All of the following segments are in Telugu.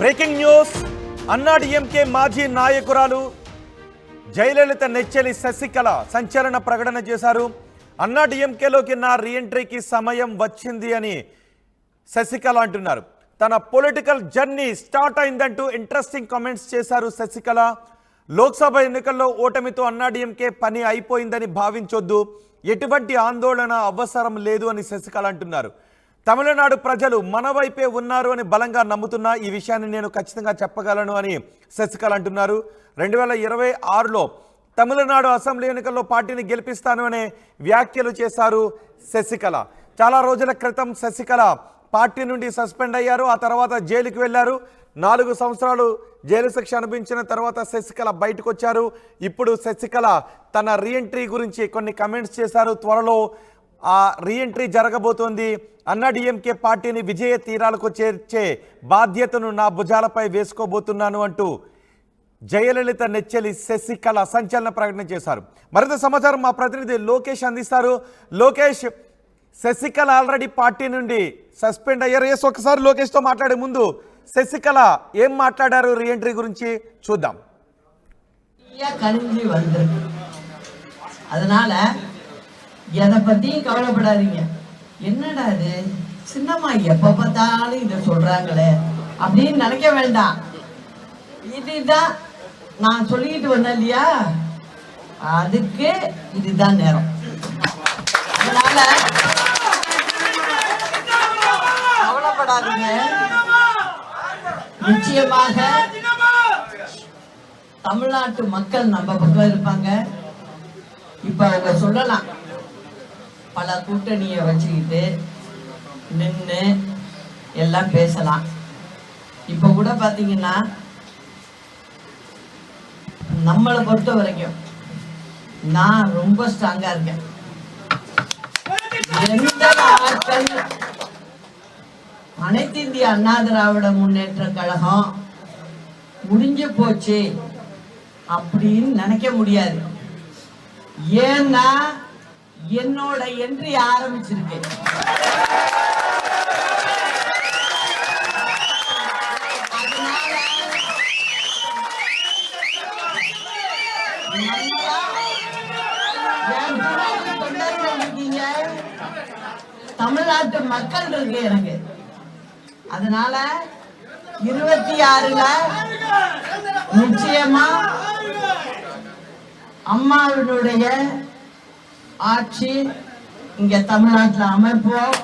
Breaking news. అన్నాడీఎంకే మాజీ నాయకురాలు జయలలిత నెచ్చెలి శశికళ సంచలన ప్రకటన చేశారు. అన్నాడీఎంకేలోకి నా రీఎంట్రీకి సమయం వచ్చింది అని శశికళ అంటున్నారు. తన పొలిటికల్ జర్నీ స్టార్ట్ అయిందంటూ ఇంట్రెస్టింగ్ కామెంట్స్ చేశారు శశికళ. లోక్సభ ఎన్నికల్లో ఓటమితో అన్నాడీఎంకే పని అయిపోయిందని భావించొద్దు, ఎటువంటి ఆందోళన అవసరం లేదు అని శశికళ అంటున్నారు. తమిళనాడు ప్రజలు మన వైపే ఉన్నారు అని బలంగా నమ్ముతున్నా, ఈ విషయాన్ని నేను ఖచ్చితంగా చెప్పగలను అని శశికళ అంటున్నారు. 2026లో తమిళనాడు అసెంబ్లీ ఎన్నికల్లో పార్టీని గెలిపిస్తాను అనే వ్యాఖ్యలు చేశారు శశికళ. చాలా రోజుల క్రితం శశికళ పార్టీ నుండి సస్పెండ్ అయ్యారు. ఆ తర్వాత జైలుకి వెళ్ళారు. 4 సంవత్సరాలు జైలు శిక్ష అనుభవించిన తర్వాత శశికళ బయటకు వచ్చారు. ఇప్పుడు శశికళ తన రీఎంట్రీ గురించి కొన్ని కమెంట్స్ చేశారు. త్వరలో ఆ రీఎంట్రీ జరగబోతోంది. అన్నాడీఎంకే పార్టీని విజయ తీరాలకు చేర్చే బాధ్యతను నా భుజాలపై వేసుకోబోతున్నాను అంటూ జయలలిత నెచ్చెలి శశికళ సంచలన ప్రకటన చేశారు. మరింత సమాచారం మా ప్రతినిధి లోకేష్ అందిస్తారు. లోకేష్, శశికళ ఆల్రెడీ పార్టీ నుండి సస్పెండ్ అయ్యారు. ఒకసారి లోకేష్తో మాట్లాడే ముందు శశికళ ఏం మాట్లాడారు రీఎంట్రీ గురించి చూద్దాం. கணிஞ்சு வந்திருக்கு. அதனால எதை பத்தியும் கவலைப்படாதீங்க. என்னடா இது சின்னம்மா எப்ப பார்த்தாலும் இதை சொல்றாங்களே அப்படின்னு நினைக்க வேண்டாம். இதுதான் நான் சொல்லிட்டு வந்தேன் இல்லையா, அதுக்கு இதுதான் நேரம். அதனால கவலைப்படாதீங்க. நிச்சயமாக தமிழ்நாட்டு மக்கள் நம்ம பக்கம் இருப்பாங்க. இப்ப அவங்க சொல்லலாம், பல கூட்டணியை வச்சுக்கிட்டு நின்று எல்லாம் பேசலாம். இப்ப கூட பாத்தீங்கன்னா நம்மளை பொறுத்த வரைக்கும் நான் ரொம்ப ஸ்ட்ராங்கா இருக்கேன். எந்த ஆட்கள் அனைத்து இந்திய அண்ணா திராவிட முன்னேற்ற கழகம் முடிஞ்சு போச்சு அப்படின்னு நினைக்க முடியாது. ஏன்னா என்னோட என்ட்ரி ஆரம்பிச்சிருக்கு. தமிழ்நாட்டு மக்கள் இருக்கு எனக்கு. அதனால 26ல நிச்சயமா அம்மாவினுடைய ஆட்சி இங்க தமிழ்நாட்டில் அமைப்போம்.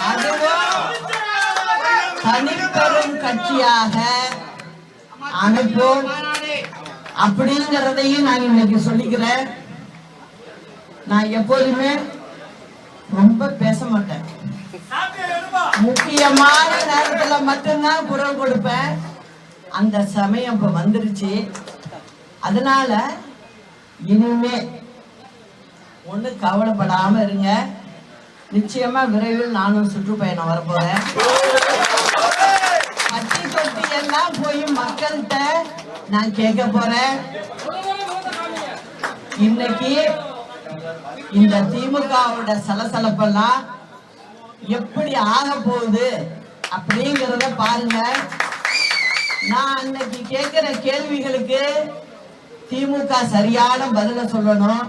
அதுவும் தனிப்பெரும் கட்சியாக அமைப்போம் அப்படிங்கிறதையும் நான் இன்னைக்கு சொல்லிக்கிறேன். நான் எப்போதுமே ரொம்ப பேச மாட்டேன். முக்கியமான நேரத்துல மட்டும்தான் குரல் கொடுப்பேன். அந்த சமயம் இப்ப வந்துருச்சு. அதனால இனிமே ஒண்ணு கவலைப்படாம இருங்க. நிச்சயமா விரைவில் நானும் சுற்றுப்பயணம் வரப்போறேன். கட்சி தொட்டி எல்லாம் போய் மக்கள்கிட்ட நான் கேட்க போறேன். இன்னைக்கு இந்த திமுகவோட சலசலப்பெல்லாம் எப்படி ஆக போகுது அப்படிங்கிறத பாருங்க. நான் அன்னைக்கு கேட்கிற கேள்விகளுக்கு திமுக சரியான பதில சொல்லணும்.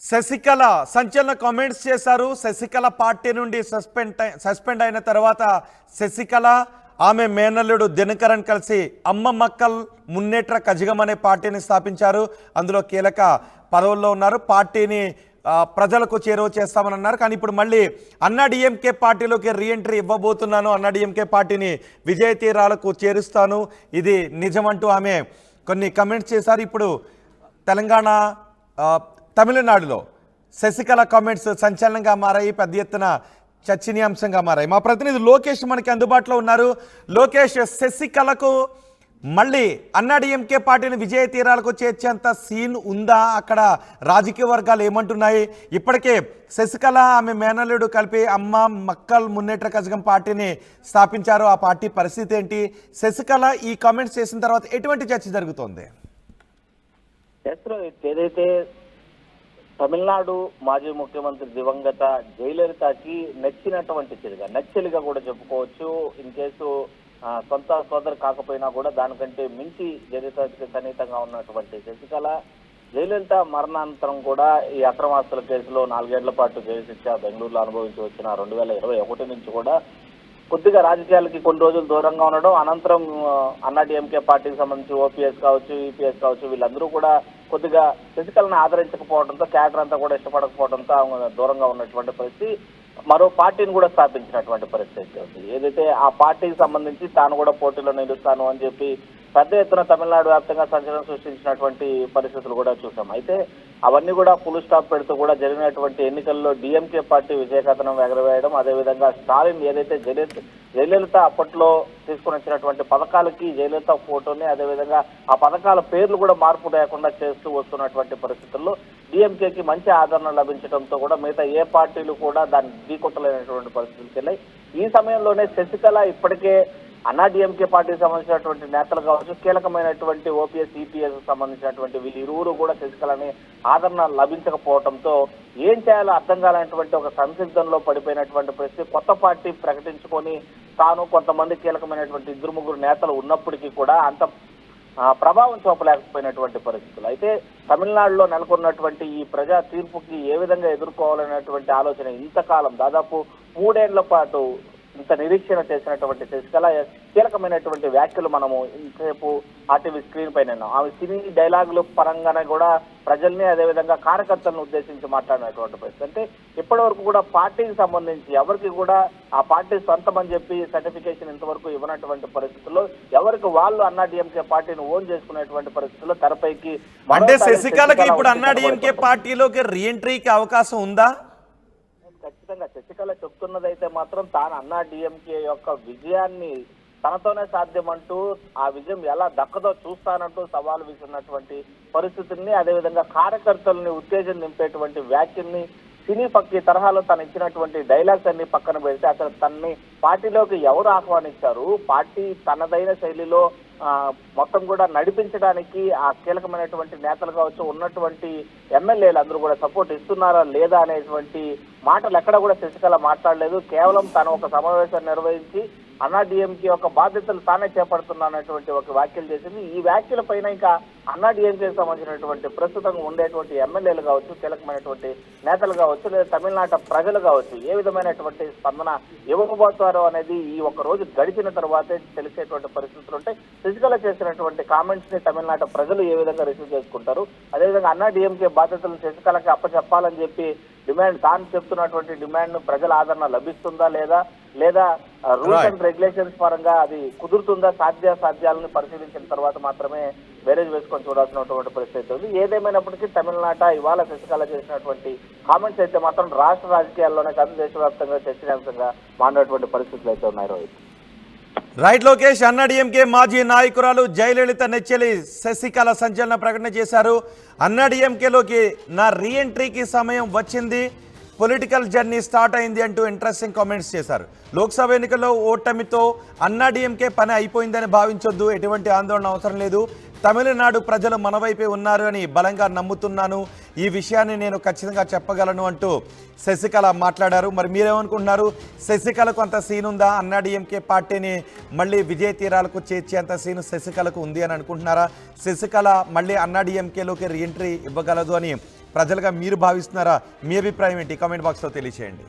శశికళ సంచలన కామెంట్స్ చేశారు. శశికళ పార్టీ నుండి సస్పెండ్ అయిన తర్వాత శశికళ ఆమె మేనల్లుడు దినకరన్ కలిసి అమ్మ మక్కల్ మున్నేట్ర కజగం అనే పార్టీని స్థాపించారు. అందులో కీలక పదవుల్లో ఉన్నారు. పార్టీని ప్రజలకు చేరువ చేస్తామని అన్నారు. కానీ ఇప్పుడు మళ్ళీ అన్నాడీఎంకే పార్టీలోకి రీఎంట్రీ ఇవ్వబోతున్నాను, అన్నాడీఎంకే పార్టీని విజయ తీరాలకు చేరుస్తాను, ఇది నిజమంటూ ఆమె కొన్ని కమెంట్స్ చేశారు. ఇప్పుడు తెలంగాణ, తమిళనాడులో శశికళ కామెంట్స్ సంచలనంగా మారాయి, పెద్ద ఎత్తున చర్చనీయాంశంగా మారాయి. మా ప్రతినిధి లోకేష్ మనకి అందుబాటులో ఉన్నారు. లోకేష్, శశికళకు మళ్ళీ అన్నాడీఎంకే పార్టీని విజయ తీరాలకు చేర్చేంత సీన్ ఉందా? అక్కడ రాజకీయ వర్గాలు ఏమంటున్నాయి? ఇప్పటికే శశికళ ఆమె మేనల్లుడు కలిపి అమ్మ మక్కల్ మున్నేట్ర కజగం పార్టీని స్థాపించారు. ఆ పార్టీ పరిస్థితి ఏంటి? శశికళ ఈ కామెంట్స్ చేసిన తర్వాత ఎటువంటి చర్చ జరుగుతోంది? ఏదైతే తమిళనాడు మాజీ ముఖ్యమంత్రి దివంగత జయలలితకి నచ్చినటువంటి నెచ్చెలిగా కూడా చెప్పుకోవచ్చు. ఇన్ కేసు సొంత సోదరు కాకపోయినా కూడా దానికంటే మించి జయలలితకి సన్నిహితంగా ఉన్నటువంటి శశికళ జయలలిత మరణానంతరం కూడా ఈ అక్రమాస్తుల కేసులో 4 ఏళ్ల పాటు జైలు శిక్ష బెంగళూరులో అనుభవించి వచ్చిన 2021 నుంచి కూడా కొద్దిగా రాజకీయాలకి కొన్ని రోజులు దూరంగా ఉండడం, అనంతరం అన్నాడీఎంకే పార్టీకి సంబంధించి ఓపీఎస్ కావచ్చు, ఈపీఎస్ కావచ్చు, వీళ్ళందరూ కూడా కొద్దిగా శశికళను ఆదరించకపోవడంతో, క్యాడర్ అంతా కూడా ఇష్టపడకపోవడంతో దూరంగా ఉన్నటువంటి పరిస్థితి. మరో పార్టీని కూడా స్థాపించినటువంటి పరిస్థితి ఉంది. ఏదైతే ఆ పార్టీకి సంబంధించి తాను కూడా పోటీలో నిలుస్తాను అని చెప్పి పెద్ద ఎత్తున తమిళనాడు వ్యాప్తంగా సంచలనం సృష్టించినటువంటి పరిస్థితులు కూడా చూసాం. అయితే అవన్నీ కూడా ఫుల్ స్టాప్ పెడుతూ కూడా జరిగినటువంటి ఎన్నికల్లో డిఎంకే పార్టీ విజయకథనం ఎగరవేయడం, అదేవిధంగా స్టాలిన్ ఏదైతే జయలలిత అప్పట్లో తీసుకుని వచ్చినటువంటి పథకాలకి జయలలిత ఫోటోని, అదేవిధంగా ఆ పథకాల పేర్లు కూడా మార్పు లేకుండా చేస్తూ వస్తున్నటువంటి పరిస్థితుల్లో డిఎంకేకి మంచి ఆదరణ లభించడంతో కూడా మిగతా ఏ పార్టీలు కూడా దాన్ని ఢీకొట్టలేనటువంటి పరిస్థితులకు వెళ్ళాయి. ఈ సమయంలోనే శశికళ ఇప్పటికే అన్నాడీఎంకే పార్టీకి సంబంధించినటువంటి నేతలు కావచ్చు, కీలకమైనటువంటి ఓపీఎస్, ఈపీఎస్ సంబంధించినటువంటి వీళ్ళు ఇరువురు కూడా శశికళని ఆదరణ లభించకపోవడంతో ఏం చేయాలో అర్థం కాలేనటువంటి ఒక సందిగ్ధంలో పడిపోయినటువంటి పరిస్థితి. కొత్త పార్టీ ప్రకటించుకొని తాను కొంతమంది కీలకమైనటువంటి 2-3 నేతలు ఉన్నప్పటికీ కూడా అంత ప్రభావం చూపలేకపోయినటువంటి పరిస్థితులు. అయితే తమిళనాడులో నెలకొన్నటువంటి ఈ ప్రజా తీర్పుకి ఏ విధంగా ఎదుర్కోవాలనేటువంటి ఆలోచన ఇంతకాలం దాదాపు 3 ఏళ్ల పాటు ఇంత నిరీక్షణ చేసినటువంటి శశికళ కీలకమైనటువంటి వ్యాఖ్యలు మనము ఇంతసేపు ఆర్టీవీ స్క్రీన్ పైన ఆమె సినీ డైలాగుల పరంగానే కూడా ప్రజల్ని, అదేవిధంగా కార్యకర్తలను ఉద్దేశించి మాట్లాడినటువంటి పరిస్థితి. అంటే ఇప్పటి వరకు కూడా పార్టీకి సంబంధించి ఎవరికి కూడా ఆ పార్టీ సొంతమని చెప్పి సర్టిఫికేషన్ ఇంతవరకు ఇవ్వనటువంటి పరిస్థితుల్లో ఎవరికి వాళ్ళు అన్నాడీఎంకే పార్టీని ఓన్ చేసుకునేటువంటి పరిస్థితుల్లో తెరపైకి అంటే శశికళకి ఇప్పుడు అన్నాడీఎంకే పార్టీలోకి రీఎంట్రీకి అవకాశం ఉందా? ఖచ్చితంగా శశికళ చెప్తున్నదైతే మాత్రం తాను అన్నాడీఎంకే యొక్క విజయాన్ని తనతోనే సాధ్యమంటూ, ఆ విజయం ఎలా దక్కదో చూస్తానంటూ సవాలు విసిరినటువంటి పరిస్థితుల్ని, అదేవిధంగా కార్యకర్తల్ని ఉత్తేజం నింపేటువంటి వ్యాఖ్యల్ని, సినీ పక్కి తరహాలో తను ఇచ్చినటువంటి డైలాగ్స్ అన్ని పక్కన పెడితే అసలు తనని పార్టీలోకి ఎవరు ఆహ్వానించారు, పార్టీ తనదైన శైలిలో మొత్తం కూడా నడిపించడానికి ఆ కీలకమైనటువంటి నేతలు కావచ్చు, ఉన్నటువంటి ఎమ్మెల్యేలు అందరూ కూడా సపోర్ట్ ఇస్తున్నారా లేదా అనేటువంటి మాటలు ఎక్కడ కూడా శశికళ మాట్లాడలేదు. కేవలం తను ఒక సమావేశాన్ని నిర్వహించి అన్నాడీఎంకే యొక్క బాధ్యతలు తానే చేపడుతున్నటువంటి ఒక వ్యాఖ్యలు చేసింది. ఈ వ్యాఖ్యల పైన ఇంకా అన్నాడీఎంకేకి సంబంధించినటువంటి ప్రస్తుతం ఉండేటువంటి ఎమ్మెల్యేలు కావచ్చు, కీలకమైనటువంటి నేతలు కావచ్చు, లేదా తమిళనాడు ప్రజలు కావచ్చు ఏ విధమైనటువంటి స్పందన ఇవ్వకపోతారో అనేది ఈ ఒక్క రోజు గడిచిన తర్వాతే తెలిసేటువంటి పరిస్థితులు ఉంటాయి. శశికళ చేసినటువంటి కామెంట్స్ ని తమిళనాడు ప్రజలు ఏ విధంగా రిసీవ్ చేసుకుంటారు, అదేవిధంగా అన్నాడీఎంకే బాధ్యతలను శశికళకి అప్పచెప్పాలని చెప్పి డిమాండ్, తాను చెప్తున్నటువంటి డిమాండ్ ను ప్రజల ఆదరణ లభిస్తుందా లేదా రూల్స్ అండ్ రెగ్యులేషన్స్ పరంగా అది కుదురుతుందా, సాధ్యాలను పరిశీలించిన తర్వాత మాత్రమే బేరేజ్ వేసుకొని చూడాల్సినటువంటి పరిస్థితి ఉంది. ఏదేమైనప్పటికీ తమిళనాట ఇవాళ శశికళ చేసినటువంటి కామెంట్స్ అయితే మాత్రం రాష్ట్ర రాజకీయాల్లోనే కాదు దేశవ్యాప్తంగా చర్చనీయాంశంగా మారినటువంటి పరిస్థితులు అయితే ఉన్నాయి. రోహిత్ రైట్ లోకేష్, అన్నాడీఎంకే మాజీ నాయకురాలు జయలలిత నెచ్చెలి శశికళ సంచలన ప్రకటన చేశారు. అన్నాడీఎంకేలోకి నా రీఎంట్రీకి సమయం వచ్చింది, పొలిటికల్ జర్నీ స్టార్ట్ అయింది అంటూ ఇంట్రెస్టింగ్ కామెంట్స్ చేశారు. లోక్సభ ఎన్నికల్లో ఓటమితో అన్నాడీఎంకే పని అయిపోయిందని భావించొద్దు, ఎటువంటి ఆందోళన అవసరం లేదు, తమిళనాడు ప్రజలు మన వైపే ఉన్నారు అని బలంగా నమ్ముతున్నాను, ఈ విషయాన్ని నేను ఖచ్చితంగా చెప్పగలను అంటూ శశికళ మాట్లాడారు. మరి మీరేమనుకుంటున్నారు? శశికళకు అంత సీన్ ఉందా? అన్నాడీఎంకే పార్టీని మళ్ళీ విజయ తీరాలకు చేర్చేంత సీను శశికళకు ఉంది అని అనుకుంటున్నారా? శశికళ మళ్ళీ అన్నాడీఎంకేలోకి రీఎంట్రీ ఇవ్వగలదు అని ప్రజలుగా మీరు భావిస్తున్నారా? మీ అభిప్రాయం ఏంటి? కామెంట్ బాక్స్లో తెలియచేయండి.